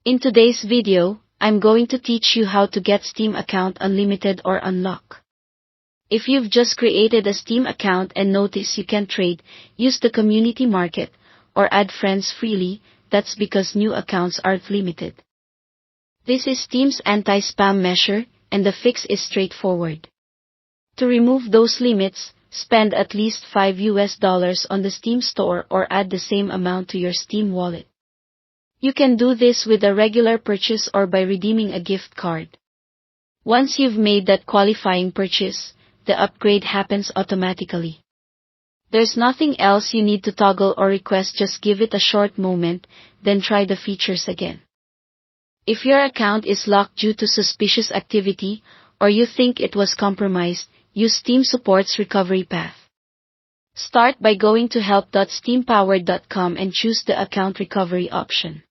In today's video, I'm going to teach you how to get Steam account unlimited or unlock. If you've just created a Steam account and notice you can trade, use the community market, or add friends freely, that's because new accounts aren't limited. This is Steam's anti-spam measure, and the fix is straightforward. To remove those limits, spend at least $5 on the Steam store or add the same amount to your Steam wallet. You can do this with a regular purchase or by redeeming a gift card. Once you've made that qualifying purchase, the upgrade happens automatically. There's nothing else you need to toggle or request, just give it a short moment, then try the features again. If your account is locked due to suspicious activity, or you think it was compromised, use Steam support's recovery path. Start by going to help.steampowered.com and choose the account recovery option.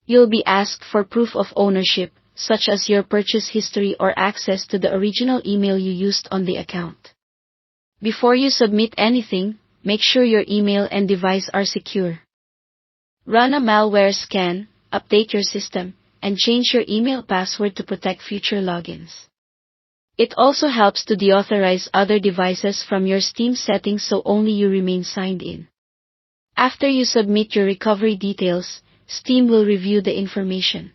You'll be asked for proof of ownership, such as your purchase history or access to the original email you used on the account. Before you submit anything, make sure your email and device are secure. Run a malware scan, update your system, and change your email password to protect future logins. It also helps to deauthorize other devices from your Steam settings so only you remain signed in. After you submit your recovery details, Steam will review the information.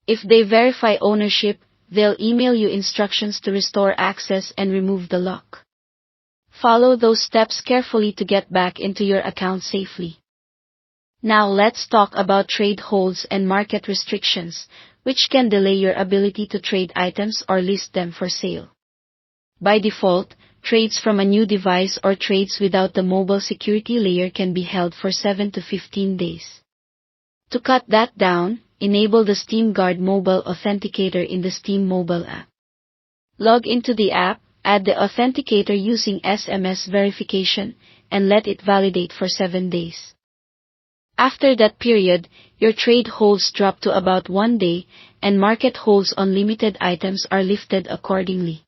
If they verify ownership, they'll email you instructions to restore access and remove the lock. Follow those steps carefully to get back into your account safely. Now let's talk about trade holds and market restrictions, which can delay your ability to trade items or list them for sale. By default, trades from a new device or trades without the mobile security layer can be held for 7 to 15 days. To cut that down, enable the Steam Guard mobile authenticator in the Steam mobile app. Log into the app, add the authenticator using SMS verification, and let it validate for 7 days. After that period, your trade holds drop to about 1 day, and market holds on limited items are lifted accordingly.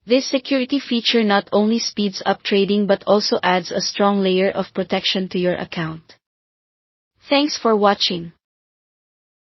This security feature not only speeds up trading but also adds a strong layer of protection to your account. Thanks for watching.